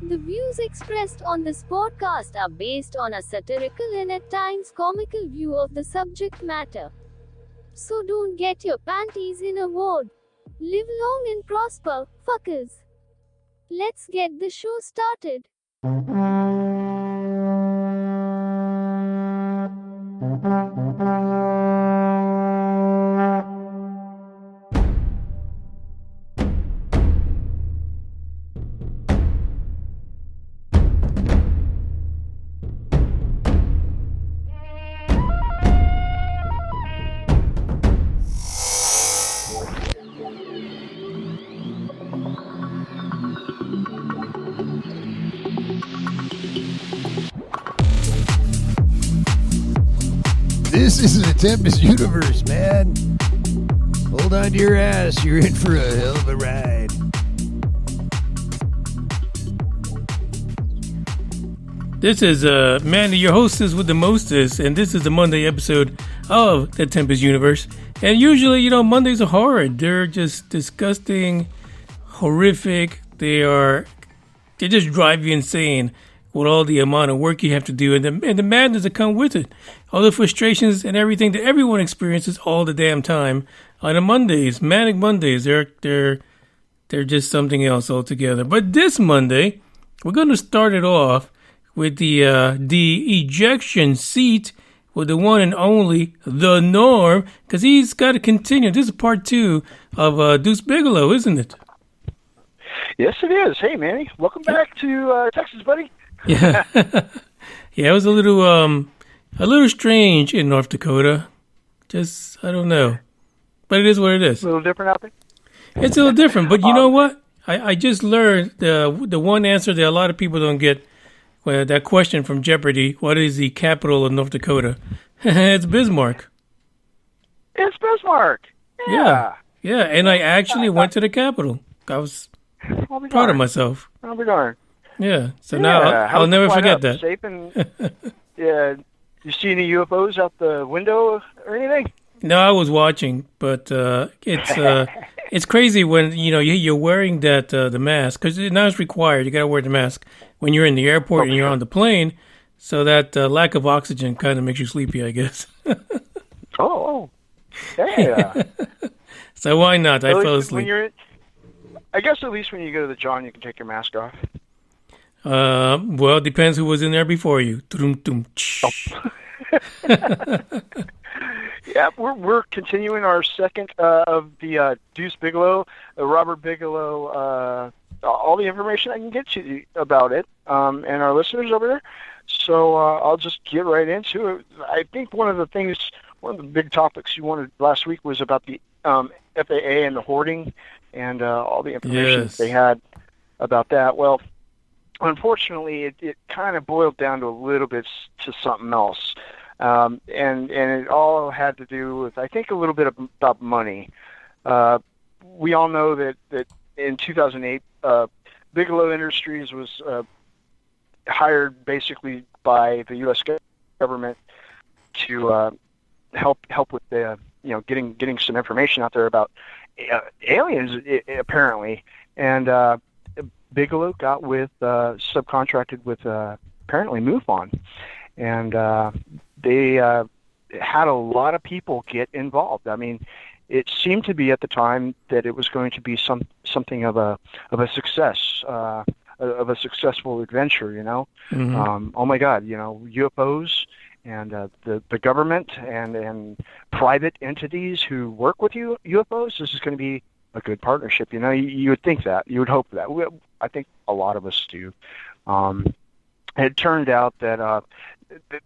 The views expressed on this podcast are based on a satirical and at times comical view of the subject matter. So don't get your panties in a wad. Live long and prosper, fuckers. Let's get the show started. This is the Tempest universe, man. Hold on to your ass. You're in for a hell of a ride. This is Mandy, your hostess with the mostest, and this is the Monday episode of the Tempest universe. And usually, Mondays are hard. They're just disgusting, horrific. They just drive you insane with all the amount of work you have to do and the madness that come with it. All the frustrations and everything that everyone experiences all the damn time on the Mondays, manic Mondays. They're just something else altogether. But this Monday, we're going to start it off with the ejection seat with the one and only The Norm, because he's got to continue. This is part 2 of Deuce Bigalow, isn't it? Yes, it is. Hey, Manny, welcome back to Texas, buddy. Yeah, yeah. It was a little strange in North Dakota. Just I don't know, but it is what it is. A little different out there. It's a little different, but you know what? I just learned the one answer that a lot of people don't get. Well, that question from Jeopardy: what is the capital of North Dakota? It's Bismarck. It's Bismarck. Yeah. And I actually went to the capital. I was proud of myself. I'll be darned. Yeah. So now I'll never forget that. Safe and yeah. You see any UFOs out the window or anything? No, I was watching, but it's crazy when you're wearing that the mask, because now it's required. You got to wear the mask when you're in the airport and you're on the plane. So that lack of oxygen kind of makes you sleepy, I guess. Oh, yeah. So why not? I fell asleep. I guess at least when you go to the John, you can take your mask off. Well, it depends who was in there before you. Yeah, we're continuing our second of the Deuce Bigalow, Robert Bigelow, all the information I can get to you about it, and our listeners over there. So I'll just get right into it. I think one of the big topics you wanted last week was about the FAA and the hoarding and all the information they had about that. Well, unfortunately, it kind of boiled down to a little bit to something else. And it all had to do with, I think, a little bit about money. We all know that in 2008, Bigelow Industries was hired basically by the U.S. government to help with the getting some information out there about aliens, apparently. And Bigelow got subcontracted with apparently MUFON, and they had a lot of people get involved. I mean, it seemed to be at the time that it was going to be something of a success, of a successful adventure. Mm-hmm. Oh my God, UFOs and the government and private entities who work with UFOs. This is going to be a good partnership. You would think that. You would hope that. I think a lot of us do. It turned out that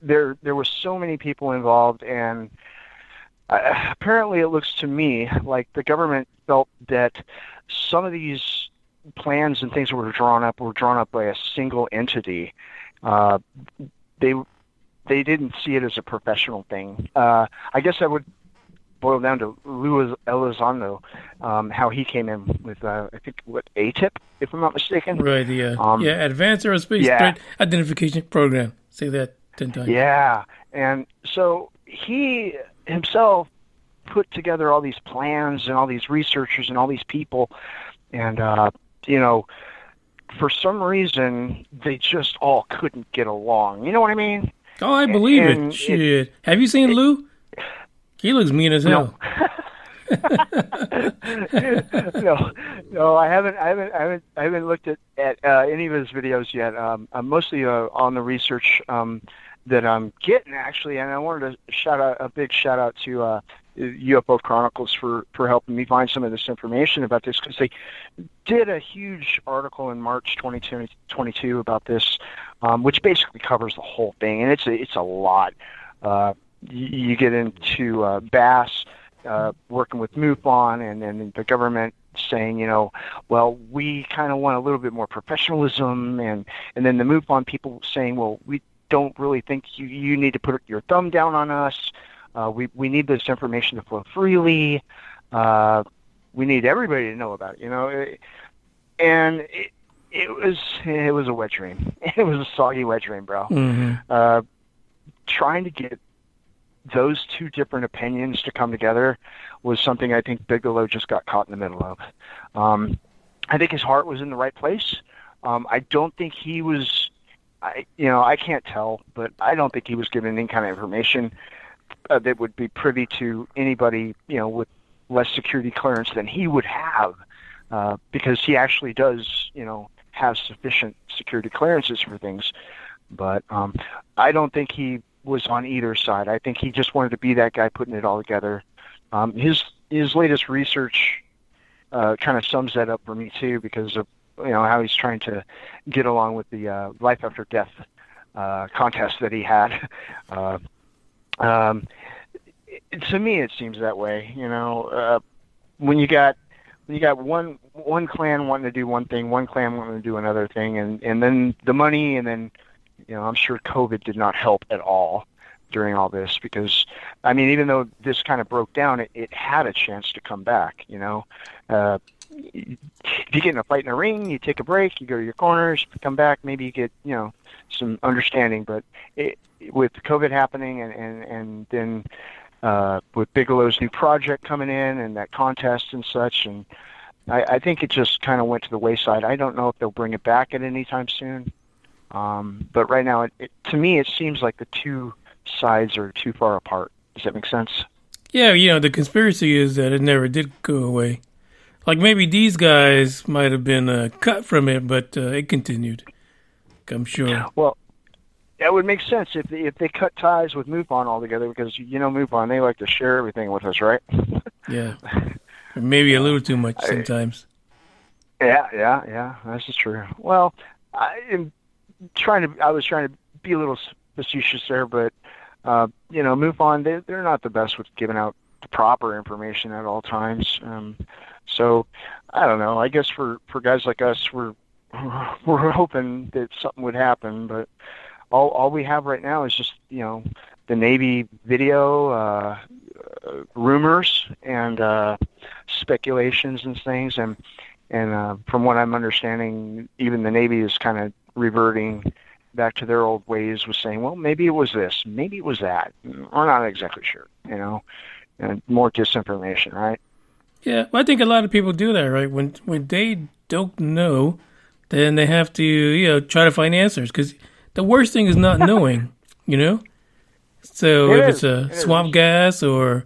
there were so many people involved, and apparently it looks to me like the government felt that some of these plans and things that were drawn up by a single entity. They didn't see it as a professional thing. I guess I would boil down to Lou Elizondo, how he came in with, I think, ATIP, if I'm not mistaken. Right, Advanced Aerospace Threat Identification Program. Say that 10 times. Yeah, and so he himself put together all these plans and all these researchers and all these people, and, for some reason, they just all couldn't get along. You know what I mean? Oh, I believe it. Shit. Have you seen Lou? He looks mean as hell. No, I haven't looked at any of his videos yet. I'm mostly on the research that I'm getting, actually, and I wanted to a big shout out to UFO Chronicles for helping me find some of this information about this, because they did a huge article in March 2022 about this, which basically covers the whole thing, and it's a lot. You get into Bass working with MUFON, and then the government saying, well, we kind of want a little bit more professionalism, and then the MUFON people saying, well, we don't really think you need to put your thumb down on us. We need this information to flow freely. We need everybody to know about it, and it was a wet dream. It was a soggy wet dream, bro. Mm-hmm. Trying to get those two different opinions to come together was something I think Bigelow just got caught in the middle of. I think his heart was in the right place. I don't think he was, I can't tell, but I don't think he was given any kind of information that would be privy to anybody, with less security clearance than he would have, because he actually does, have sufficient security clearances for things. But I don't think he was on either side. I think he just wanted to be that guy putting it all together. His latest research kind of sums that up for me too, because of how he's trying to get along with the life after death contest that he had. To me, it seems that way. When you got one clan wanting to do one thing, one clan wanting to do another thing, and then the money, and then I'm sure COVID did not help at all during all this, because even though this kind of broke down, it had a chance to come back. If you get in a fight in a ring, you take a break, you go to your corners, come back, maybe you get some understanding. But with COVID happening, and then with Bigelow's new project coming in, and that contest and such, and I think it just kind of went to the wayside. I don't know if they'll bring it back at any time soon. But right now, to me, it seems like the two sides are too far apart. Does that make sense? Yeah, the conspiracy is that it never did go away. Like, maybe these guys might have been cut from it, but it continued, I'm sure. Well, that would make sense if they cut ties with MUFON altogether, because, MUFON, they like to share everything with us, right? Yeah. Or maybe a little too much sometimes. Yeah, this is true. Well, I was trying to be a little facetious there, but MUFON, they're not the best with giving out the proper information at all times. So I don't know. I guess for guys like us, we're hoping that something would happen, but all we have right now is just the Navy video, rumors, and speculations and things, and from what I'm understanding, even the Navy is kind of reverting back to their old ways, with saying, well, maybe it was this, maybe it was that. We're not exactly sure, and more disinformation, right? Yeah, well, I think a lot of people do that, right? When they don't know, then they have to, try to find answers, because the worst thing is not knowing, So if it's a swamp gas, or,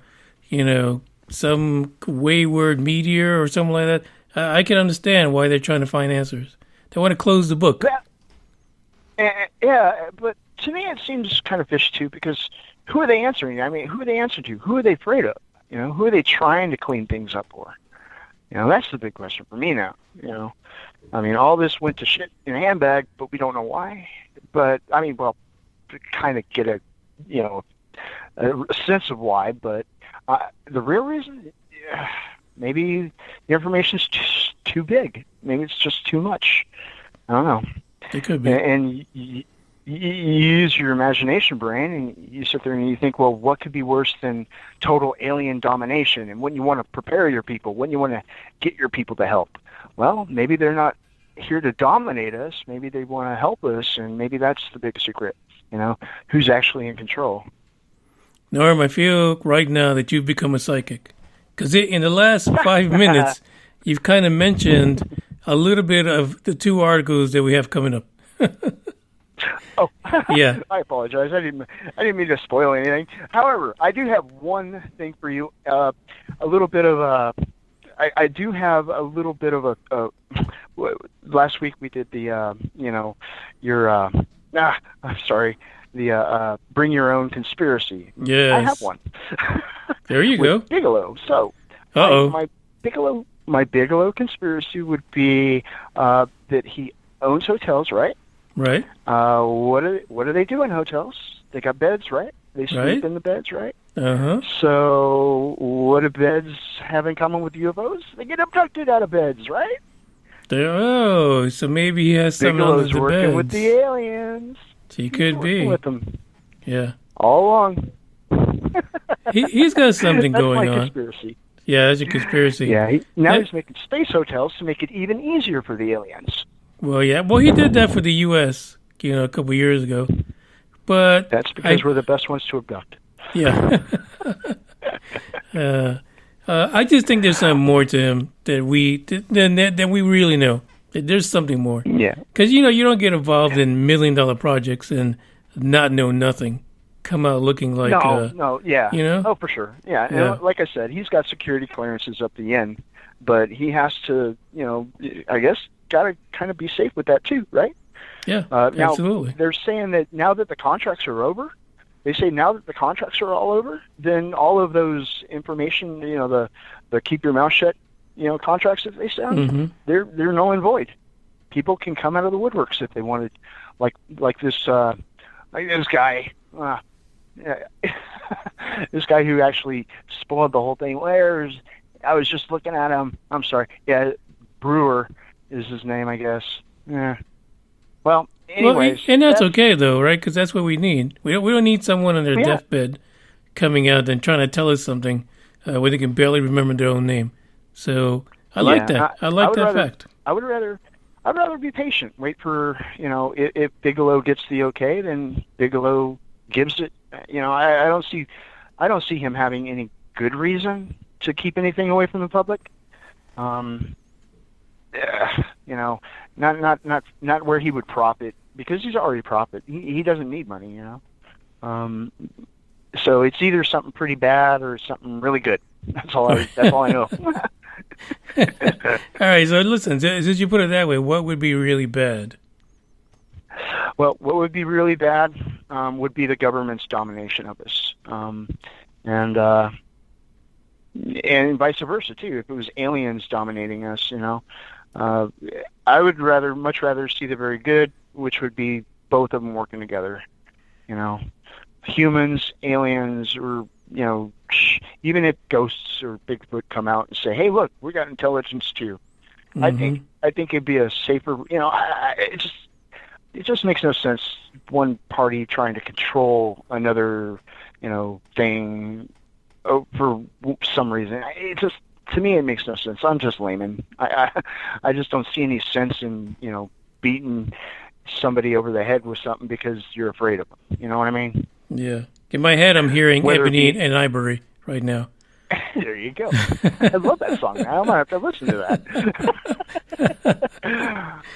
some wayward meteor or something like that, I can understand why they're trying to find answers. They want to close the book. Yeah, but to me it seems kind of fishy too, because who are they answering? Who are they answering to? Who are they afraid of? Who are they trying to clean things up for? That's the big question for me now. All this went to shit in a handbag, but we don't know why. But to kind of get a sense of why. But the real reason, maybe the information's just too big. Maybe it's just too much. I don't know. It could be. And you use your imagination brain, and you sit there and you think, well, what could be worse than total alien domination? And when you want to prepare your people, when you want to get your people to help, well, maybe they're not here to dominate us. Maybe they want to help us, and maybe that's the big secret. Who's actually in control? Norm, I feel right now that you've become a psychic, because in the last 5 minutes, you've kind of mentioned a little bit of the 2 articles that we have coming up. Oh, Yeah. I apologize. I didn't mean to spoil anything. However, I do have one thing for you. A little bit of a. I do have a little bit of a. Last week we did the I'm sorry, the bring your own conspiracy. Yes. I have one. There you go. Bigelow. So my Bigelow conspiracy would be that he owns hotels, right? Right. What do they do in hotels? They got beds, right? They sleep Right. in the beds, right? Uh-huh. So what do beds have in common with UFOs? They get abducted out of beds, right? So maybe he has something under Bigelow's the working beds. with the aliens. He could Working be. with them Yeah. all along. He's got something That's going my on. conspiracy. Yeah, that's a conspiracy. Yeah, now Yeah. he's making space hotels to make it even easier for the aliens. Well, yeah. Well, he did that for the U.S., a couple years ago. But That's because we're the best ones to abduct. Yeah. I just think there's something more to him than we really know. There's something more. Yeah. Because, you don't get involved in $1 million projects and not know nothing. Come out looking like... yeah. Oh, for sure. Yeah. Yeah. And like I said, he's got security clearances up the end, but he has to, I guess, got to kind of be safe with that too, right? Yeah, Now, absolutely. they're saying that now that the contracts are over, they say now that the contracts are all over, then all of those information, the keep your mouth shut, contracts that they send, Mm-hmm. they're null and void. People can come out of the woodworks if they wanted, like this guy, this guy who actually spoiled the whole thing. I was just looking at him. I'm sorry. Yeah, Brewer is his name, I guess. Yeah. Well, anyways, and that's okay though, right? Because that's what we need. We don't need someone on their deathbed coming out and trying to tell us something where they can barely remember their own name. So I like that. I like that fact. I'd rather be patient. Wait for if Bigelow gets the okay, then Bigelow gives it. I don't see him having any good reason to keep anything away from the public. Not where he would profit, because he's already profit. He doesn't need money, So it's either something pretty bad or something really good. That's all I know. All right, so listen, since you put it that way, what would be really bad? Well, what would be really bad would be the government's domination of us, and vice versa too. If it was aliens dominating us, I would much rather see the very good, which would be both of them working together. Humans, aliens, or even if ghosts or Bigfoot come out and say, "Hey, look, we got intelligence too." Mm-hmm. I think it'd be a safer. It just makes no sense. One party trying to control another, thing for some reason. To me, it makes no sense. I'm just layman. I just don't see any sense in beating somebody over the head with something because you're afraid of them. You know what I mean? Yeah. In my head, I'm hearing Ebony and Ivory right now. There you go. I love that song. I'm gonna have to listen to that.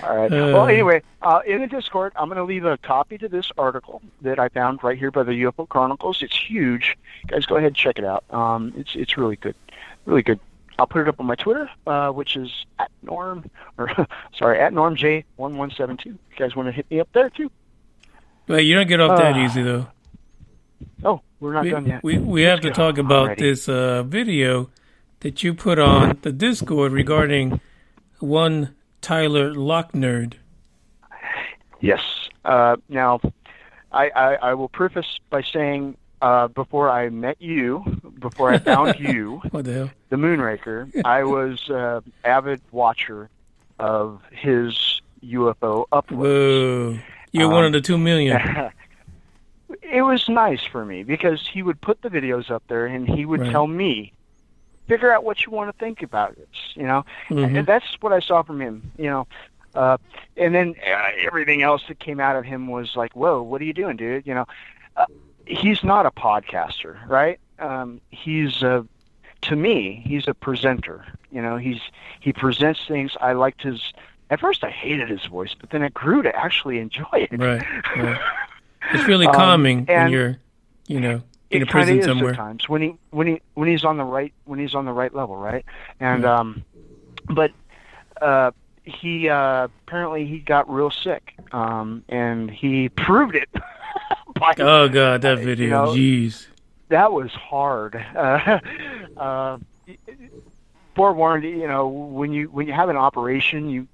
All right. Well, anyway, in the Discord, I'm gonna leave a copy to this article that I found right here by the UFO Chronicles. It's huge. Guys, go ahead and check it out. It's really good. Really good. I'll put it up on my Twitter, which is at NormJ1172. You guys want to hit me up there too? Well, you don't get off that easy though. Oh, we're not done yet. We have to talk about this video that you put on the Discord regarding one Tyler Locknerd. Yes. Now, I will preface by saying before I met you, before I found you, what the hell? the Moonraker, I was an avid watcher of his UFO uploads. Whoa. You're one of the 2 million. It was nice for me because he would put the videos up there and he would tell me, figure out what you want to think about this, Mm-hmm. And that's what I saw from him, and then everything else that came out of him was like, whoa, what are you doing, dude? He's not a podcaster, right? to me, he's a presenter. He presents things. I liked his. At first, I hated his voice, but then it grew to actually enjoy it. Right. It's really calming when you're, in a prison somewhere. Sometimes when he's on the right level, right? And but he apparently he got real sick, and he proved it. Oh God, that video, jeez. That was hard. Forewarned, when you have an operation,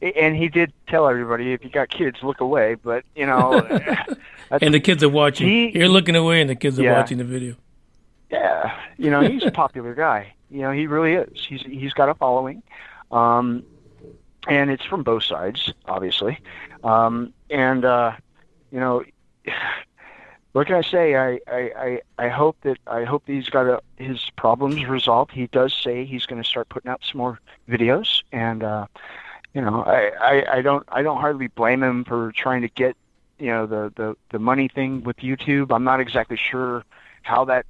and he did tell everybody, if you got kids, look away. But and the kids are watching. You're looking away, and the kids are watching the video. Yeah, he's a popular guy. He really is. He's got a following, and it's from both sides, obviously. What can I say? I hope he's got his problems resolved. He does say he's going to start putting out some more videos, and I don't hardly blame him for trying to get the money thing with YouTube. I'm not exactly sure how that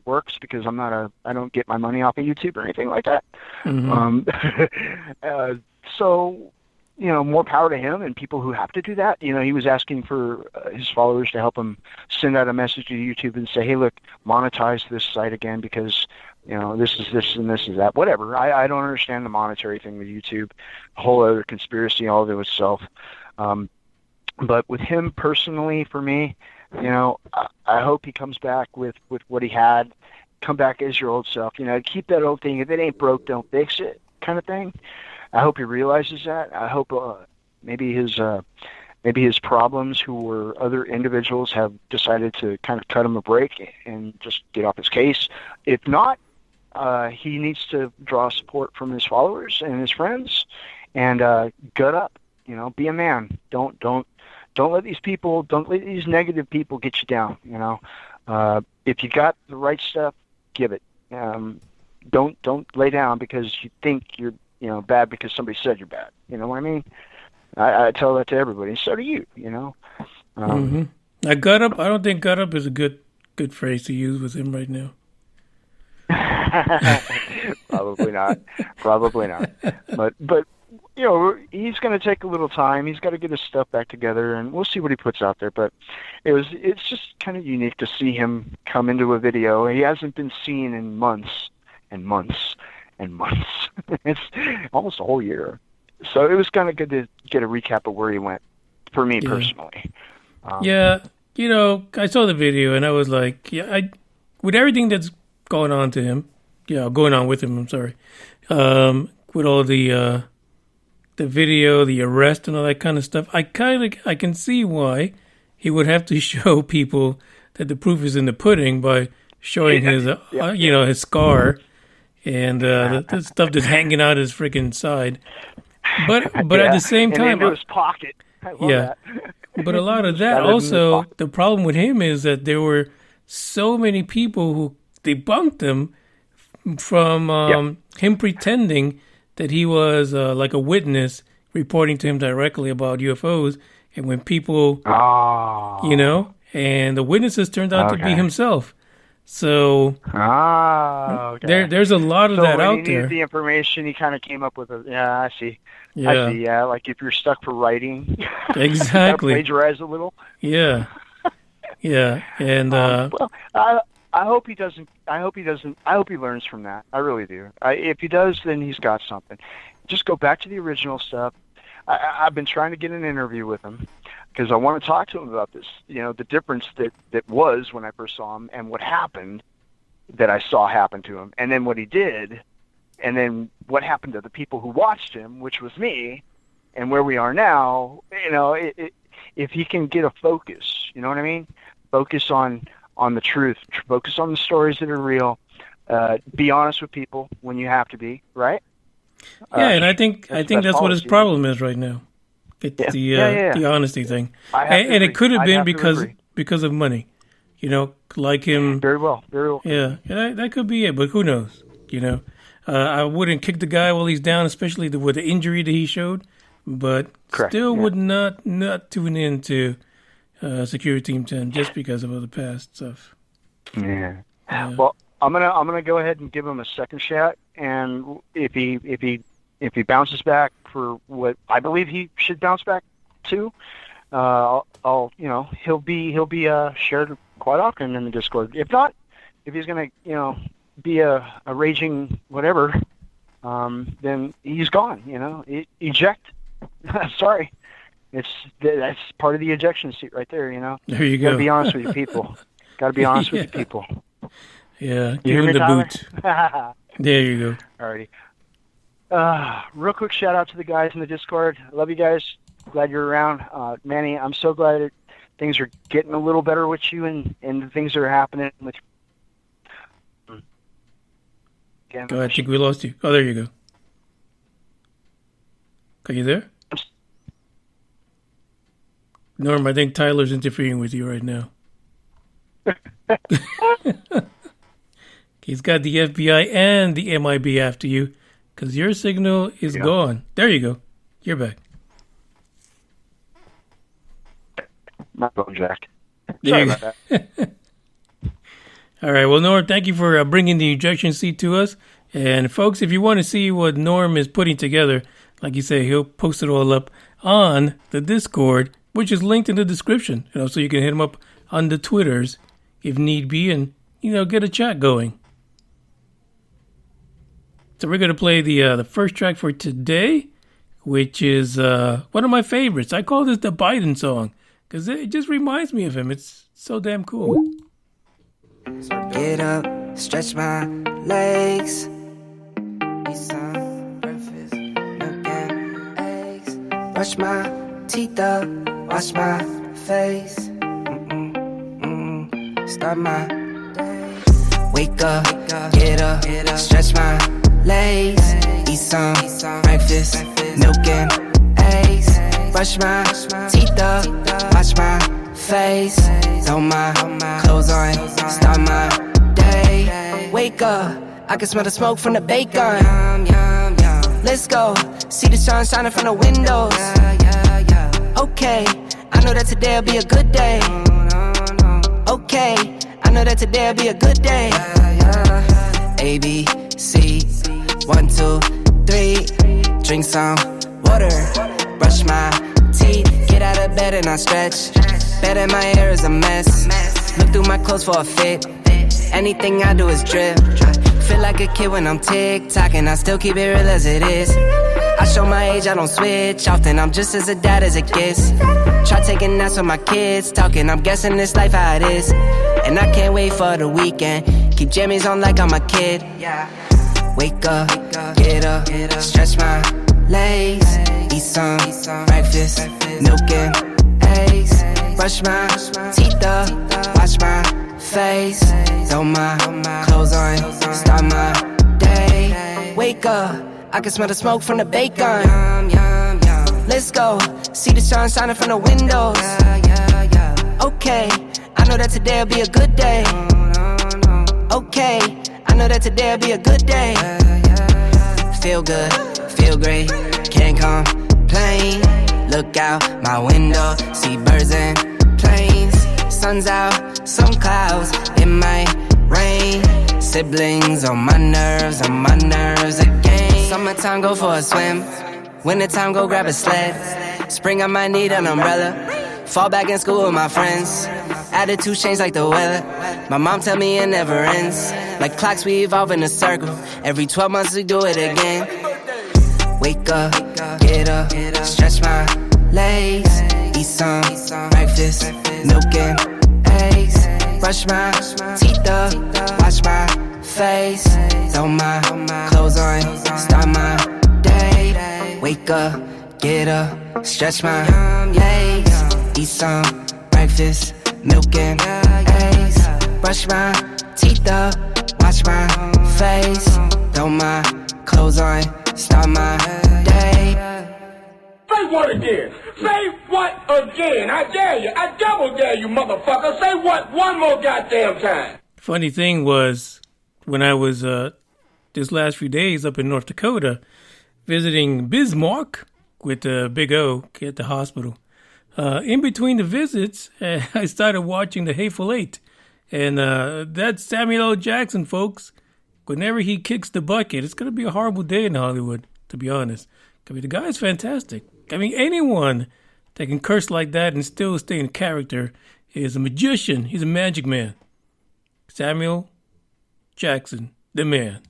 works because I don't get my money off of YouTube or anything like that. Mm-hmm. So more power to him and people who have to do that. He was asking for his followers to help him send out a message to YouTube and say, hey, look, monetize this site again because, this is this and this is that. Whatever. I don't understand the monetary thing with YouTube. A whole other conspiracy all to itself. But with him personally, for me, I hope he comes back with what he had. Come back as your old self. Keep that old thing. If it ain't broke, don't fix it kind of thing. I hope he realizes that. I hope maybe his problems, who were other individuals, have decided to kind of cut him a break and just get off his case. If not, he needs to draw support from his followers and his friends, and gut up. Be a man. Don't let these negative people get you down. If you got the right stuff, give it. Don't lay down because you think you're bad because somebody said you're bad. You know what I mean? I tell that to everybody. And so do you. Mm-hmm. Now, gut up. I don't think gut up is a good phrase to use with him right now. Probably not. But he's going to take a little time. He's got to get his stuff back together, and we'll see what he puts out there. But it's just kind of unique to see him come into a video. He hasn't been seen in months and months and months. It's almost a whole year. So it was kind of good to get a recap of where he went, for me personally. I saw the video and I was like, with everything that's going on to him, going on with him, I'm sorry, with all the video, the arrest and all that kind of stuff, I can see why he would have to show people that the proof is in the pudding by showing his, his scar. And the stuff that's hanging out his freaking side, but at the same time, into his pocket. I love that. But a lot of that also, the problem with him is that there were so many people who debunked him from him pretending that he was like a witness reporting to him directly about UFOs, and when people, and the witnesses turned out to be himself. So there's a lot of that out there. So when he needed the information, he kind of came up with I see. Like if you're stuck for writing, exactly. Plagiarize a little. Yeah. And well, I hope he doesn't. I hope he learns from that. I really do. If he does, then he's got something. Just go back to the original stuff. I've been trying to get an interview with him, because I want to talk to him about this, the difference that was when I first saw him and what happened that I saw happen to him, and then what he did, and then what happened to the people who watched him, which was me, and where we are now. If he can get a focus, you know what I mean? Focus on the truth, focus on the stories that are real, be honest with people when you have to be, right? And I think that's what his problem is right now. It's the honesty thing, and it could have been because of money, like him. Very well. Yeah, that could be it, but who knows? I wouldn't kick the guy while he's down, especially with the injury that he showed. But still would not tune into Secureteam10 just because of all the past stuff. Yeah. Well, I'm gonna go ahead and give him a second shot, and if he bounces back for what I believe he should bounce back to, I'll he'll be shared quite often in the Discord. If not, if he's gonna be a raging whatever, then he's gone. Eject. Sorry, that's part of the ejection seat right there. There you go. Gotta be honest with you people. Gotta be honest with you people. Yeah, You hear give me, him the Tyler? boot. There you go. Alrighty. Real quick shout out to the guys in the Discord. I love you guys. Glad you're around. Manny, I'm so glad that things are getting a little better with you and the things that are happening with you. Again, Oh, I think we lost you. Oh, there you go. Are you there? Norm, I think Tyler's interfering with you right now. He's got the FBI and the MIB after you because your signal is gone. There you go. You're back. My phone jacked. There Sorry you about that. All right. Well, Norm, thank you for bringing the ejection seat to us. And folks, if you want to see what Norm is putting together, like you say, he'll post it all up on the Discord, which is linked in the description. So you can hit him up on the Twitters if need be, and get a chat going. So we're going to play the first track for today, which is one of my favorites. I call this the Biden song because it just reminds me of him. It's so damn cool. So get up, stretch my legs, eat some breakfast, milk and eggs, brush my teeth up, wash my face, start my day. Wake up, get up, stretch my legs, eat some breakfast, milk and eggs, brush my teeth up, wash my face, throw my clothes on, start my day. Wake up, I can smell the smoke from the bacon. Let's go, see the sun shining from the windows. Okay, I know that today'll be a good day. Okay, I know that today'll be a good day. A, B, C, 1, 2, 3. Drink some water, brush my teeth, get out of bed and I stretch. Bed in my hair is a mess. Look through my clothes for a fit. Anything I do is drip. Feel like a kid when I'm tick-tocking, I still keep it real as it is. I show my age, I don't switch often, I'm just as a dad as it gets. Try taking naps with my kids, talking, I'm guessing this life how it is. And I can't wait for the weekend, keep jammies on like I'm a kid. Wake up, get up, stretch my legs, eat some breakfast, milk and eggs, brush my teeth up, wash my face, throw my clothes on, start my day. Wake up, I can smell the smoke from the bacon. Let's go, see the sun shining from the windows. Okay, I know that today'll be a good day. Okay, I know that today'll be a good day. Feel good, feel great, can't complain. Look out my window, see birds and planes. Sun's out, some clouds, it might rain. Siblings on my nerves again. Summertime, go for a swim. Wintertime, go grab a sled. Spring, I might need an umbrella. Fall back in school with my friends. Attitude change like the weather. My mom tell me it never ends. Like clocks, we evolve in a circle. Every 12 months we do it again. Wake up, get up, stretch my legs, eat some breakfast, milk and eggs, brush my teeth up, wash my face, throw my clothes on, start my day. Wake up, get up, stretch my legs, eat some breakfast, milk and eggs, brush my teeth up, wash my face, throw my clothes on, start my day. Say what again? Say what again? I dare you. I double dare you, motherfucker. Say what one more goddamn time. Funny thing was, when I was this last few days up in North Dakota visiting Bismarck with Big O at the hospital, in between the visits, I started watching the Hateful Eight. And that's Samuel L. Jackson, folks. Whenever he kicks the bucket, it's going to be a horrible day in Hollywood, to be honest. I mean, the guy's fantastic. I mean, anyone that can curse like that and still stay in character is a magician. He's a magic man. Samuel Jackson, the man.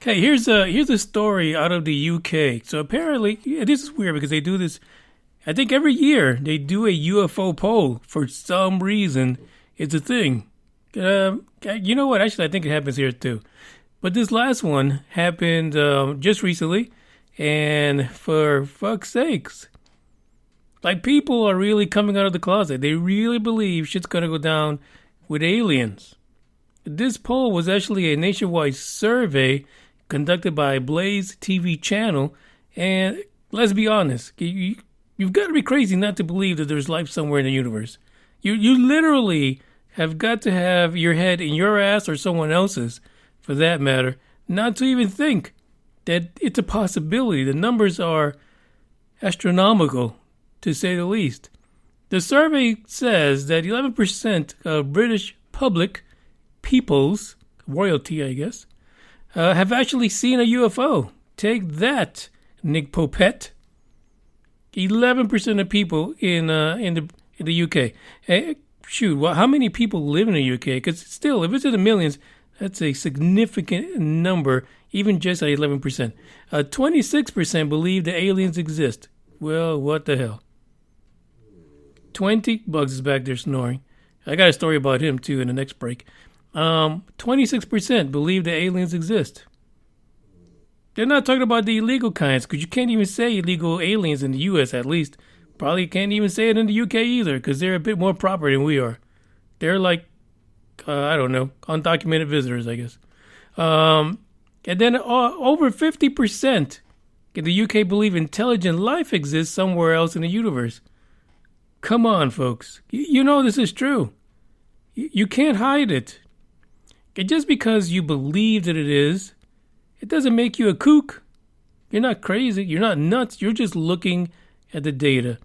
Okay, here's a story out of the UK. So apparently, this is weird because they do this, I think every year they do a UFO poll for some reason. It's a thing. You know what? Actually, I think it happens here too. But this last one happened just recently, and for fuck's sakes, like people are really coming out of the closet. They really believe shit's gonna go down with aliens. This poll was actually a nationwide survey conducted by Blaze TV channel, and let's be honest, you've got to be crazy not to believe that there's life somewhere in the universe. You literally have got to have your head in your ass or someone else's, for that matter, not to even think that it's a possibility. The numbers are astronomical, to say the least. The survey says that 11% of British public peoples, royalty I guess, have actually seen a UFO. Take that, Nick Popette. 11% of people in the UK. Shoot, well, how many people live in the UK? Because still, if it's in the millions, that's a significant number, even just at 11%. 26% believe that aliens exist. Well, what the hell? 20 Bugs is back there snoring. I got a story about him too in the next break. 26% believe that aliens exist. They're not talking about the illegal kinds, because you can't even say illegal aliens in the U.S. at least. Probably can't even say it in the U.K. either, because they're a bit more proper than we are. They're like, I don't know, undocumented visitors, I guess. And then over 50% in the UK believe intelligent life exists somewhere else in the universe. Come on, folks. You know this is true. You can't hide it. And just because you believe that it is, it doesn't make you a kook. You're not crazy. You're not nuts. You're just looking at the data.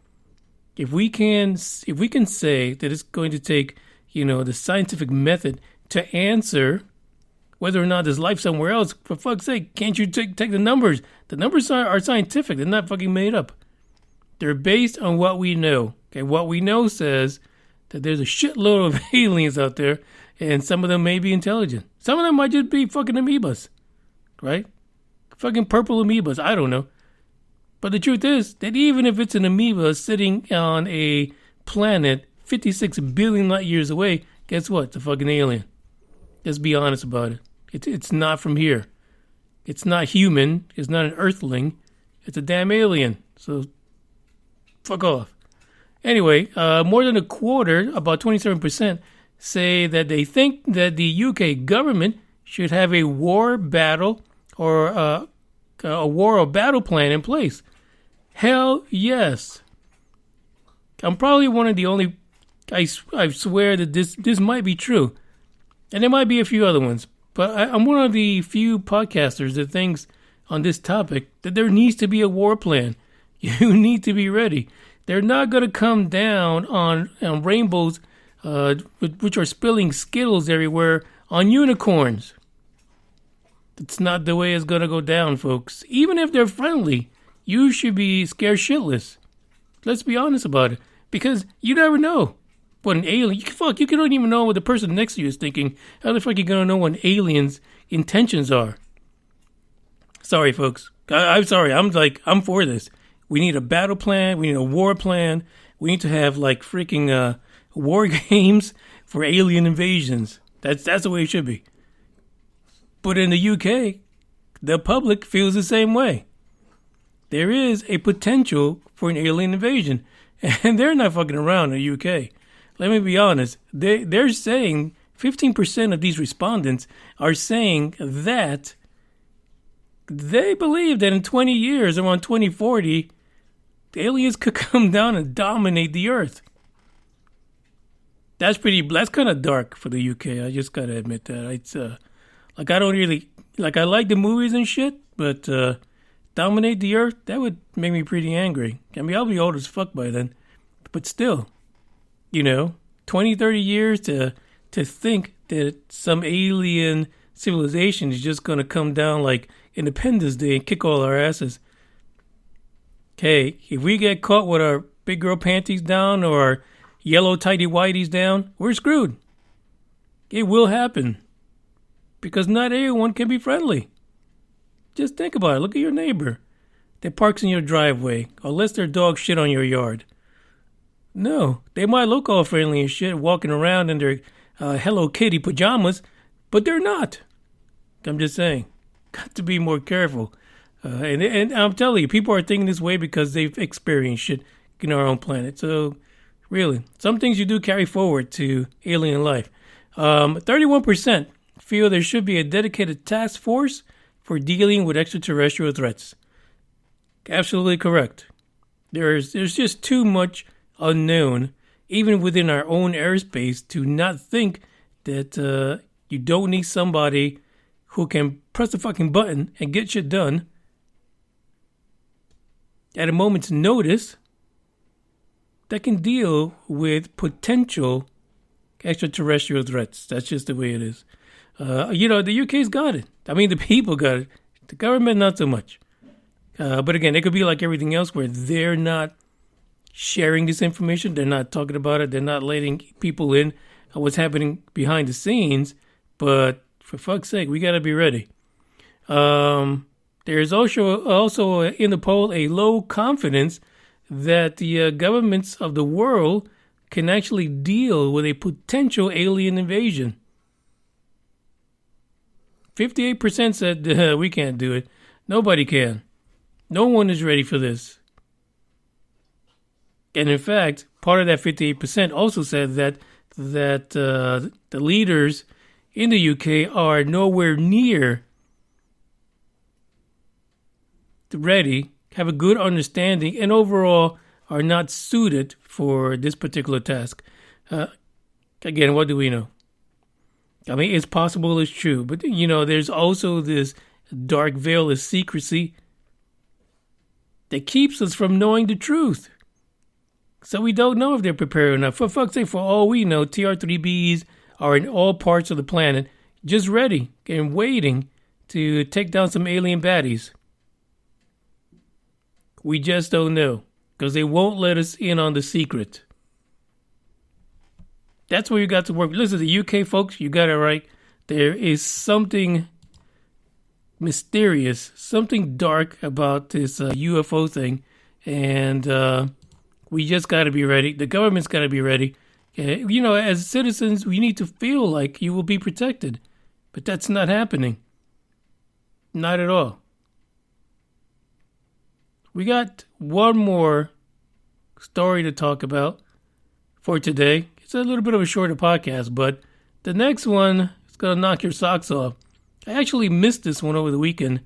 If we can say that it's going to take, the scientific method to answer whether or not there's life somewhere else, for fuck's sake, can't you take the numbers? The numbers are scientific. They're not fucking made up. They're based on what we know. Okay, what we know says that there's a shitload of aliens out there, and some of them may be intelligent. Some of them might just be fucking amoebas, right? Fucking purple amoebas. I don't know. But the truth is that even if it's an amoeba sitting on a planet 56 billion light years away, guess what? It's a fucking alien. Let's be honest about it. It's not from here. It's not human. It's not an earthling. It's a damn alien. So, fuck off. Anyway, more than a quarter, about 27%, say that they think that the UK government should have a war battle or a war or battle plan in place. Hell yes. I'm probably one of the only, I swear that this might be true. And there might be a few other ones. But I'm one of the few podcasters that thinks on this topic that there needs to be a war plan. You need to be ready. They're not going to come down on rainbows, which are spilling Skittles everywhere, on unicorns. That's not the way it's going to go down, folks. Even if they're friendly, you should be scared shitless. Let's be honest about it. Because you never know what an alien... you don't even know what the person next to you is thinking. How the fuck are you going to know what an alien's intentions are? Sorry, folks. I'm sorry. I'm for this. We need a battle plan. We need a war plan. We need to have freaking war games for alien invasions. That's the way it should be. But in the UK, the public feels the same way. There is a potential for an alien invasion. And they're not fucking around in the UK. Let me be honest. They're saying 15% of these respondents are saying that they believe that in 20 years, around 2040, the aliens could come down and dominate the Earth. That's kind of dark for the UK. I just gotta admit that. It's I don't really Like, I like the movies and shit, but dominate the earth, that would make me pretty angry. I mean, I'll be old as fuck by then. But still, 20, 30 years to think that some alien civilization is just going to come down like Independence Day and kick all our asses. Okay, if we get caught with our big girl panties down or our yellow tighty whities down, we're screwed. It will happen. Because not everyone can be friendly. Just think about it. Look at your neighbor that parks in your driveway or lets their dog shit on your yard. No, they might look all friendly and shit walking around in their Hello Kitty pajamas, but they're not. I'm just saying. Got to be more careful. And I'm telling you, people are thinking this way because they've experienced shit in our own planet. So, really, some things you do carry forward to alien life. 31% feel there should be a dedicated task force for dealing with extraterrestrial threats. Absolutely correct. There's just too much unknown, even within our own airspace, to not think that you don't need somebody who can press the fucking button and get shit done at a moment's notice that can deal with potential extraterrestrial threats. That's just the way it is. The UK's got it. I mean, the people got it. The government, not so much. But again, it could be like everything else where they're not sharing this information. They're not talking about it. They're not letting people in on what's happening behind the scenes. But for fuck's sake, we got to be ready. There's also in the poll a low confidence that the governments of the world can actually deal with a potential alien invasion. 58% said we can't do it. Nobody can. No one is ready for this. And in fact, part of that 58% also said that the leaders in the UK are nowhere near ready, have a good understanding, and overall are not suited for this particular task. Again, what do we know? I mean, it's possible, it's true. But, there's also this dark veil of secrecy that keeps us from knowing the truth. So we don't know if they're prepared enough. For fuck's sake, for all we know, TR-3Bs are in all parts of the planet, just ready and waiting to take down some alien baddies. We just don't know, because they won't let us in on the secret. That's where you got to work. Listen, the UK folks, you got it right. There is something mysterious, something dark about this UFO thing, and we just got to be ready. The government's got to be ready. As citizens, we need to feel like you will be protected, but that's not happening. Not at all. We got one more story to talk about for today. It's a little bit of a shorter podcast, but the next one is going to knock your socks off. I actually missed this one over the weekend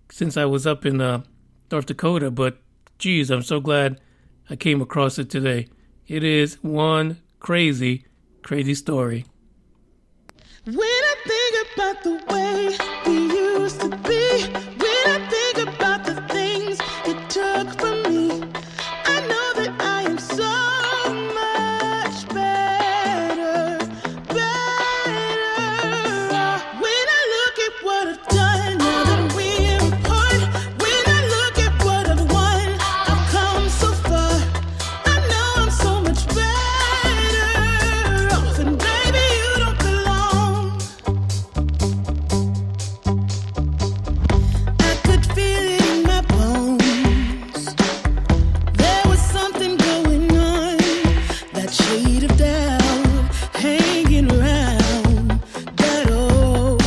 since I was up in North Dakota, but geez, I'm so glad I came across it today. It is one crazy, crazy story. When I think about the way we used to be, when I think about the things you took from me, I know that I am so much better. When I look at what I've done, now that we're apart, when I look at what I've won, I've come so far. I know I'm so much better off, and baby, you don't belong. I could feel it in my bones. There was something going on, that shade of doubt hanging around that old.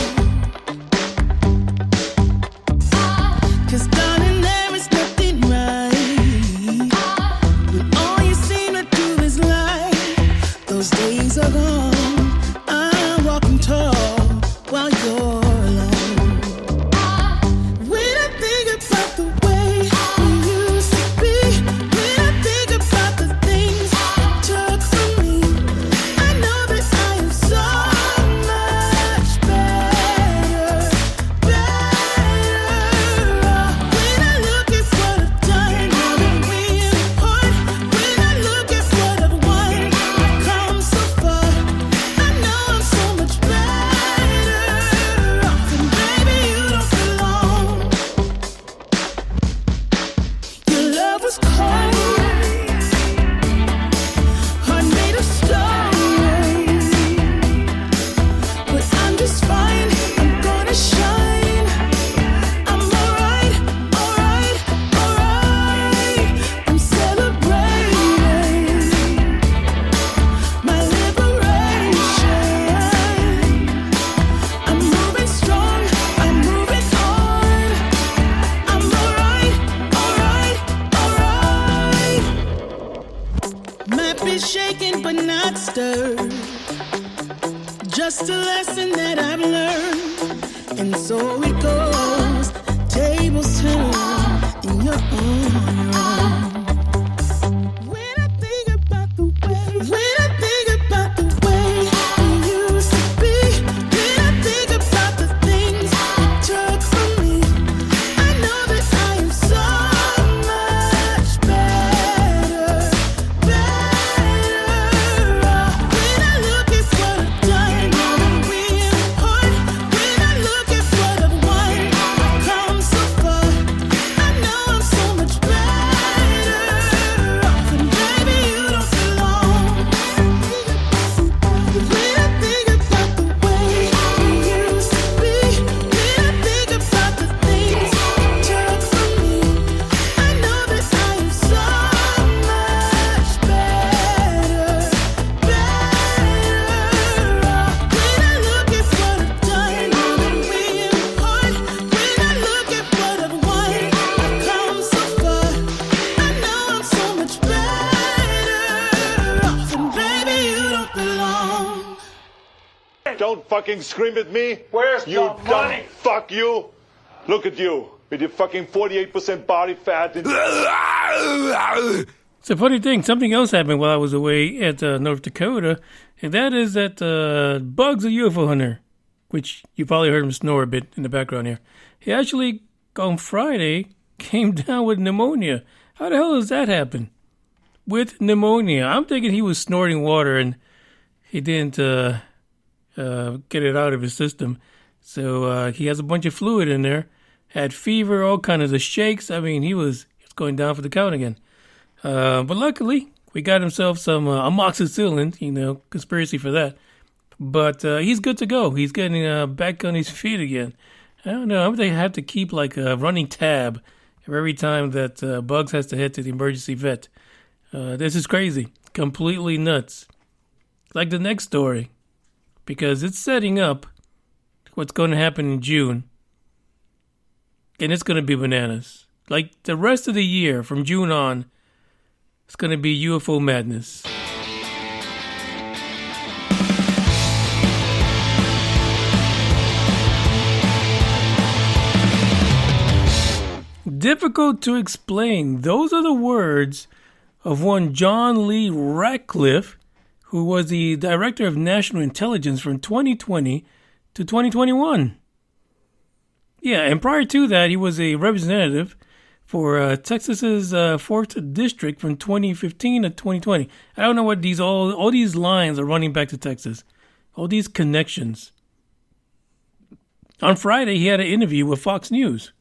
'Cause darling, there is nothing right when all you seem to do is lie. Those days are gone. I'm walking tall while you're alone. When I think about the way we used to be, when I think about the things you took from me, I know that I am so much better. deserve. Just a lesson that I've learned, and so it goes. Tables turn, and you're on your own. When I think about the way it used to be, when I think about the things you took from me, I know that I am so much better off. When I look at what I've done, I'm really hurt. When I look at what I've won, I've come so far. I know I'm so much better off, and baby, you don't belong. When I think about the way it used to be, when I think about the things you took from me, I know that I am so much better off. When I look at what I've done, I'm really hurt. When I look at what I've won, I've come so far. I know I'm so much better off, and baby, you don't belong. Don't fucking scream at me. Where's you the dumb money? fuck you. Look at you with your fucking 48% body fat. And It's a funny thing. Something else happened while I was away at North Dakota, and that is that Bugs, a UFO hunter, which you probably heard him snore a bit in the background here. He actually, on Friday, came down with pneumonia. How the hell does that happen? With pneumonia. I'm thinking he was snorting water and he didn't get it out of his system. So he has a bunch of fluid in there. Had fever, all kinds of shakes. I mean, he was going down for the count again. But luckily, we got himself some amoxicillin, conspiracy for that. But he's good to go. He's getting back on his feet again. I don't know. I'm going to have to keep like a running tab every time that Bugs has to head to the emergency vet. This is crazy. Completely nuts. Like the next story. Because it's setting up what's going to happen in June. And it's going to be bananas. Like the rest of the year, from June on, it's going to be UFO madness. Difficult to explain. Those are the words of one John Lee Ratcliffe, who was the Director of National Intelligence from 2020 to 2021. Yeah, and prior to that, he was a representative for Texas's 4th District from 2015 to 2020. I don't know what all these lines are running back to Texas. All these connections. On Friday, he had an interview with Fox News.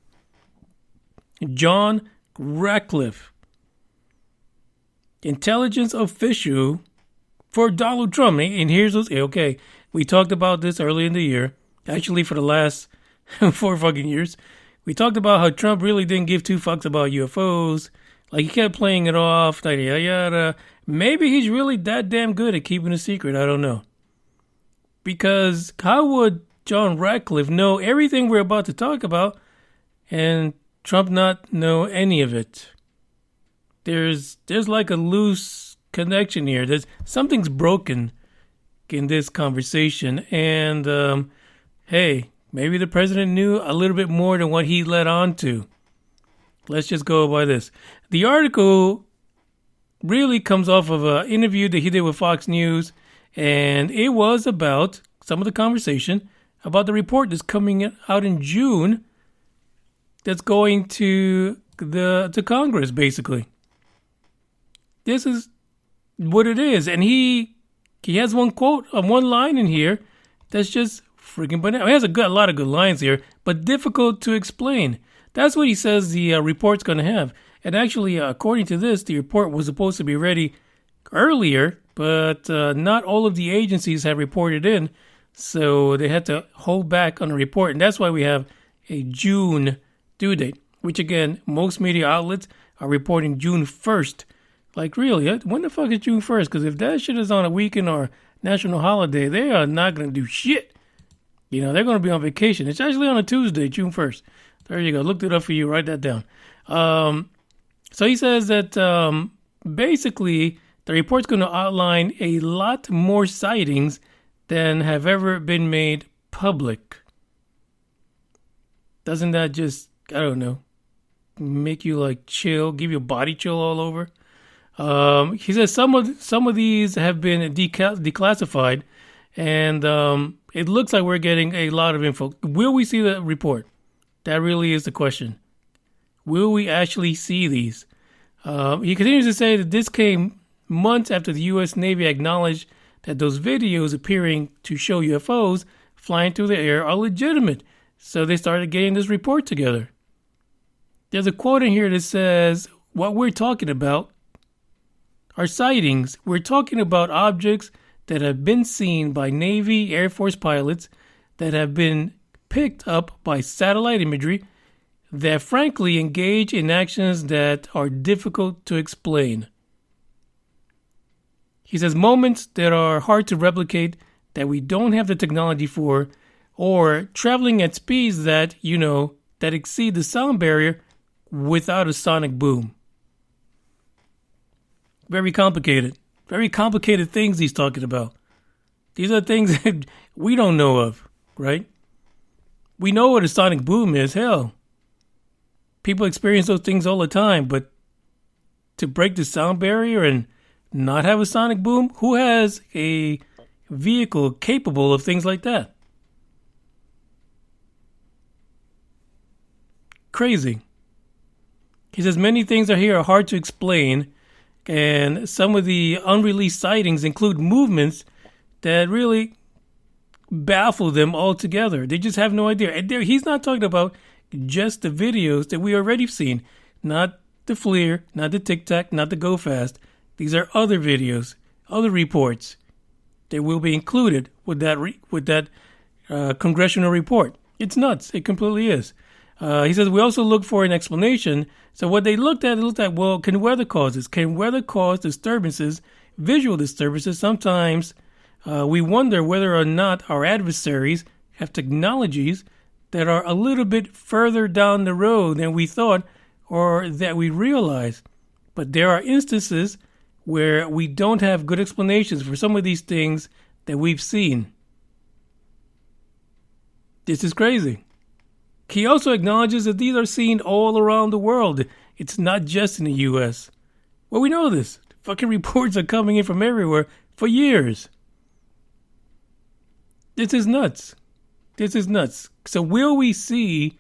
John Ratcliffe, intelligence official for Donald Trump. And here's what's okay. We talked about this early in the year. Actually, for the last 4 fucking years. We talked about how Trump really didn't give 2 fucks about UFOs. Like, he kept playing it off. Yada, yada. Maybe he's really that damn good at keeping a secret. I don't know. Because how would John Ratcliffe know everything we're about to talk about and Trump not know any of it? There's like a loose connection here. Something's broken in this conversation. And, hey, maybe the president knew a little bit more than what he let on to. Let's just go by this. The article really comes off of an interview that he did with Fox News, and it was about some of the conversation about the report that's coming out in June that's going to Congress, basically. This is what it is. And he has one quote, one line in here that's just freaking banana. He has a lot of good lines here, but difficult to explain. That's what he says the report's going to have. And actually, according to this, the report was supposed to be ready earlier, but not all of the agencies have reported in, so they had to hold back on the report. And that's why we have a June due date, which again, most media outlets are reporting June 1st. Like, really, when the fuck is June 1st? Because if that shit is on a weekend or national holiday, they are not going to do shit. They're going to be on vacation. It's actually on a Tuesday, June 1st. There you go. Looked it up for you. Write that down. So he says that basically The report's going to outline a lot more sightings than have ever been made public. Doesn't that just, I don't know, make you like chill, give you a body chill all over? He says some of these have been declassified, and it looks like we're getting a lot of info. Will we see the report? That really is the question. Will we actually see these? He continues to say that this came months after the U.S. Navy acknowledged that those videos appearing to show UFOs flying through the air are legitimate. So they started getting this report together. There's a quote in here that says, what we're talking about are sightings. We're talking about objects that have been seen by Navy, Air Force pilots, that have been picked up by satellite imagery, that frankly engage in actions that are difficult to explain. He says moments that are hard to replicate, that we don't have the technology for, or traveling at speeds that, that exceed the sound barrier without a sonic boom. Very complicated. Very complicated things he's talking about. These are things that we don't know of, right? We know what a sonic boom is. Hell, people experience those things all the time, but to break the sound barrier and not have a sonic boom, who has a vehicle capable of things like that? Crazy. He says many things here are hard to explain, and some of the unreleased sightings include movements that really baffle them altogether. They just have no idea. And he's not talking about just the videos that we already seen, not the FLIR, not the Tic Tac, not the Go Fast. These are other videos, other reports that will be included with that congressional report. It's nuts. It completely is. He says we also look for an explanation. So what they looked at, well, can weather cause this? Can weather cause disturbances, visual disturbances? Sometimes we wonder whether or not our adversaries have technologies that are a little bit further down the road than we thought or that we realize. But there are instances where we don't have good explanations for some of these things that we've seen. This is crazy. He also acknowledges that these are seen all around the world. It's not just in the U.S. Well, we know this. Fucking reports are coming in from everywhere for years. This is nuts. This is nuts. So will we see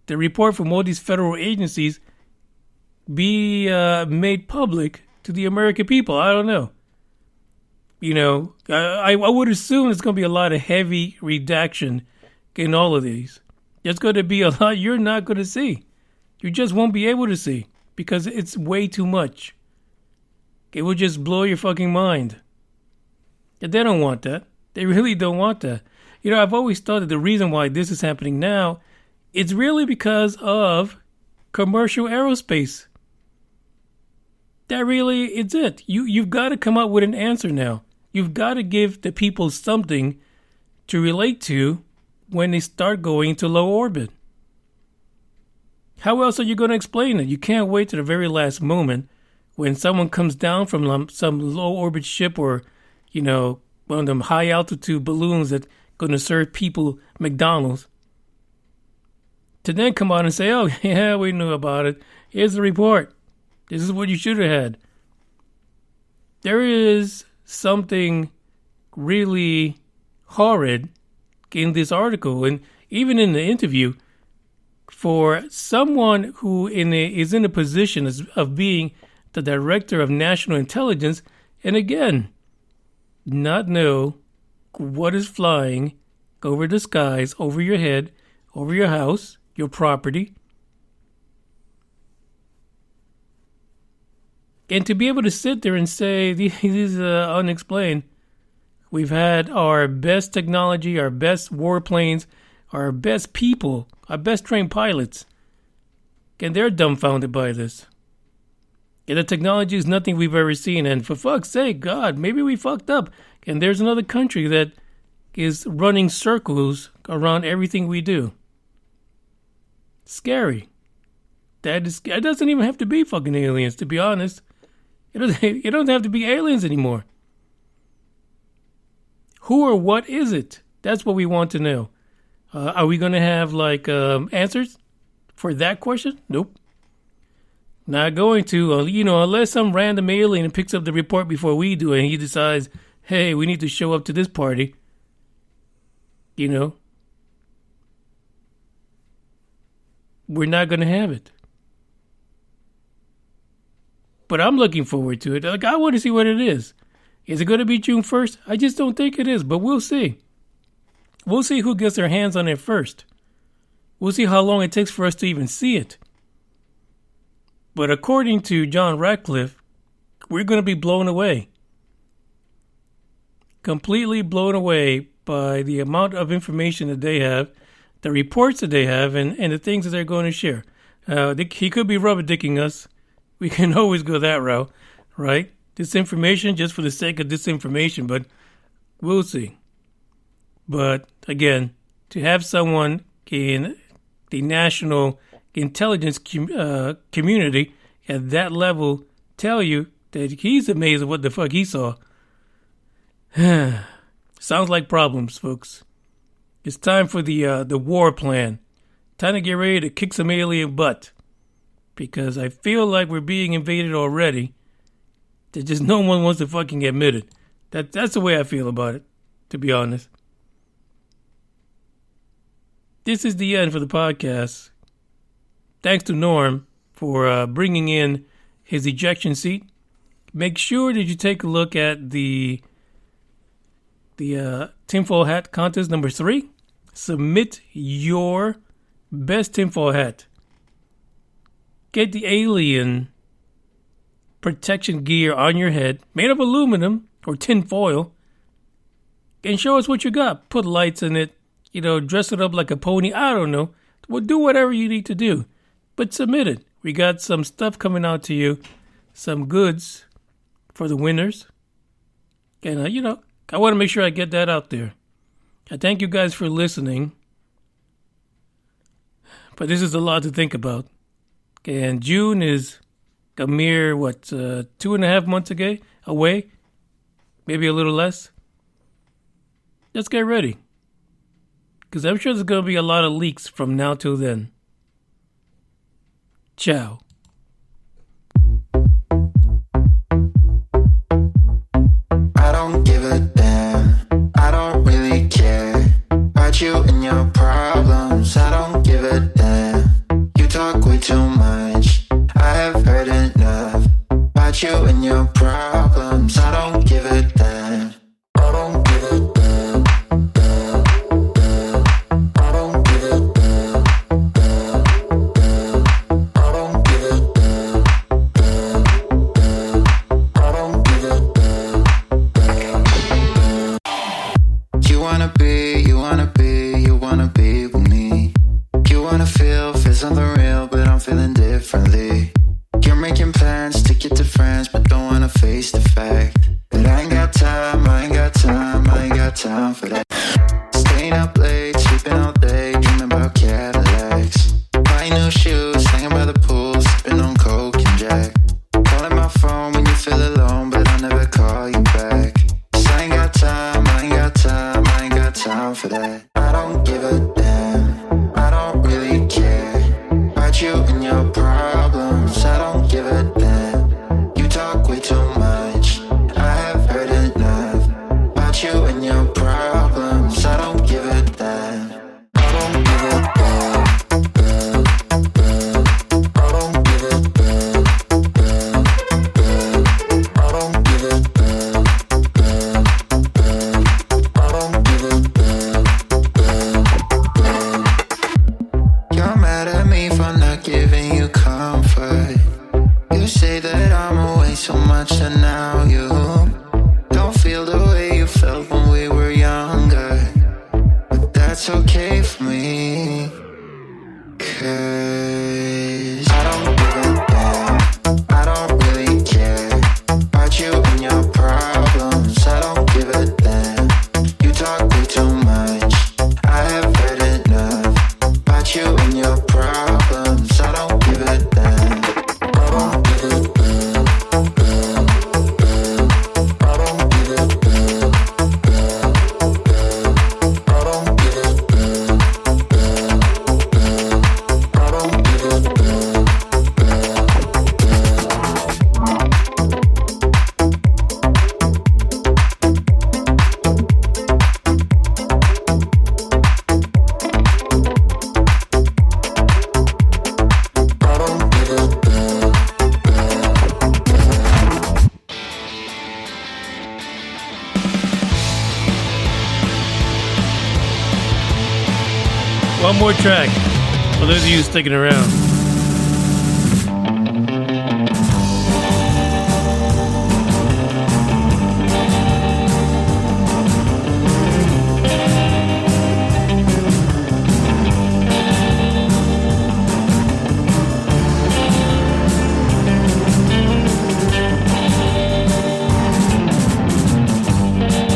the report from all these federal agencies be made public to the American people? I don't know. I would assume there's going to be a lot of heavy redaction in all of these. There's going to be a lot you're not going to see. You just won't be able to see because it's way too much. It will just blow your fucking mind. And they don't want that. They really don't want that. I've always thought that the reason why this is happening now, it's really because of commercial aerospace. That really is it. You've got to come up with an answer now. You've got to give the people something to relate to when they start going to low orbit. How else are you going to explain it? You can't wait to the very last moment when someone comes down from some low orbit ship or, one of them high altitude balloons that's going to serve people McDonald's, to then come out and say, oh, yeah, we knew about it. Here's the report. This is what you should have had. There is something really horrid in this article, and even in the interview, for someone who is in a position of being the director of national intelligence, and again, not know what is flying over the skies, over your head, over your house, your property, and to be able to sit there and say these are unexplained. We've had our best technology, our best warplanes, our best people, our best trained pilots, and they're dumbfounded by this. And the technology is nothing we've ever seen, and for fuck's sake, God, maybe we fucked up, and there's another country that is running circles around everything we do. Scary. It doesn't even have to be fucking aliens, to be honest. It doesn't have to be aliens anymore. Who or what is it? That's what we want to know. Are we going to have answers for that question? Nope. Not going to, unless some random alien picks up the report before we do and he decides, hey, we need to show up to this party. We're not going to have it. But I'm looking forward to it. I want to see what it is. Is it going to be June 1st? I just don't think it is, but we'll see. We'll see who gets their hands on it first. We'll see how long it takes for us to even see it. But according to John Ratcliffe, we're going to be blown away. Completely blown away by the amount of information that they have, the reports that they have, and the things that they're going to share. He could be rubber-dicking us. We can always go that route, right? Disinformation just for the sake of disinformation, but we'll see. But again, to have someone in the national intelligence community at that level tell you that he's amazed at what the fuck he saw. Sounds like problems, folks. It's time for the war plan. Time to get ready to kick some alien butt. Because I feel like we're being invaded already. That just no one wants to fucking admit it. That's the way I feel about it, to be honest. This is the end for the podcast. Thanks to Norm for bringing in his ejection seat. Make sure that you take a look at the Tinfoil Hat contest number 3. Submit your best tinfoil hat. Get the alien protection gear on your head, made of aluminum or tin foil, and show us what you got. Put lights in it, dress it up like a pony. I don't know. Well, do whatever you need to do, but submit it. We got some stuff coming out to you, some goods for the winners, and I want to make sure I get that out there. I thank you guys for listening, but this is a lot to think about. And June is a mere, 2.5 months away? Maybe a little less. Let's get ready. Because I'm sure there's going to be a lot of leaks from now till then. Ciao. I don't give a damn. I don't really care about you and your problems. I don't give a damn. You talk way too much. I have heard enough about you and your problems. I don't give a damn. I don't give a damn. Damn, damn. I don't give a damn. Damn, damn. I don't give a damn. Damn, damn. I don't give a damn. Damn, damn. You wanna be with me. You wanna feel something real, but I'm feeling differently. You're making plans to get to friends, but don't wanna face the fact that I ain't got time for that. Staying up late, sleeping all day, dreaming about Cadillacs. Buying new shoes, hanging by the pool, sipping on Coke and Jack. Calling my phone when you feel alone, but I'll never call you back. 'Cause I ain't got time for that. I don't give a damn. I don't really care about you and your problems. I don't give a damn. You talk way too much. I have heard enough about you and your problems. I don't give a damn. I don't give a damn. Damn, damn. I don't give a damn. Damn, damn. I don't give a damn. Damn, damn. I don't give a damn. Damn, damn. You're mad at me for not giving you comfort. You say that I'm away so much, and now you don't feel the way you felt when we were younger. But that's okay for me, 'cause I don't give a damn. I don't really care about you and your problems. I don't give a damn. You talk way too much. I have heard enough about you and your problems. I don't give a damn. I don't give a damn. Damn. One more track for those of you sticking around.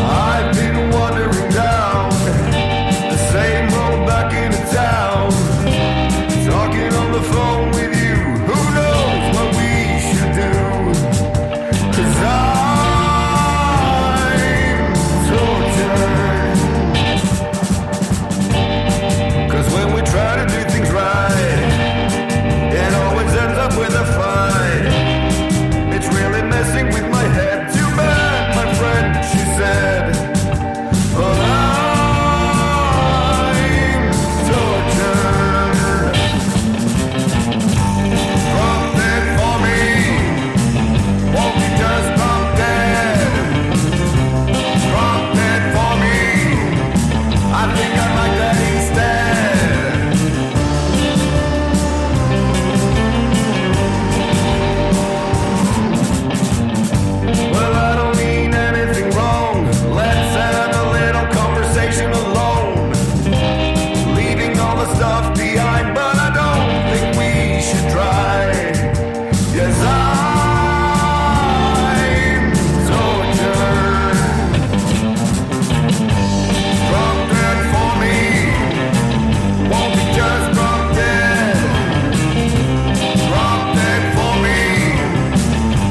I've been wandering down the same road back into town, talking on the phone with you. Who knows what we should do? 'Cause I'm tortured. 'Cause when we try to do things right, it always ends up with a fight. It's really messing with my head. Too bad, my friend, she said. But I'm tortured. Drop dead for me. Won't you just drop dead? Drop dead for me. I think I'd like that instead. Well, I don't mean anything wrong. Let's have a little conversation alone. Leaving all the stuff behind, but I don't think we should try. Yes, I'm tortured. Drop dead for me. Won't you just drop dead? Drop dead for me.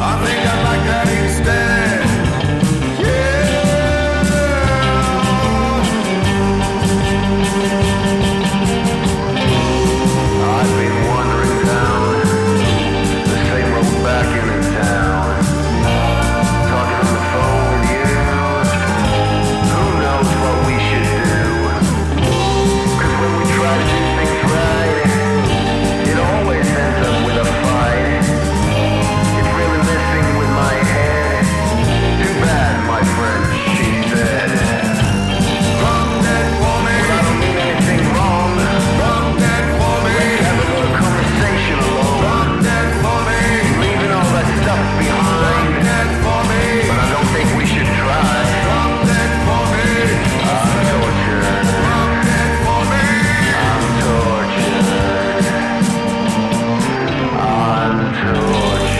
I think I'd like that instead. Yeah. I've been wandering down the same road back into town, talking on the phone with you. Who knows what we should do? 'Cause when we try to do things right, it always ends up with a fight. It's really messing with my head. Too bad, my friend, she said. Drop dead for me. Well, I don't mean anything wrong. Drop dead for me. Let's have a little conversation alone. Drop dead for me. Leaving all that stuff behind. Drop dead for me. But I don't think we should try. Drop dead for me. I'm tortured. Drop dead for me. I'm tortured. I'm tortured.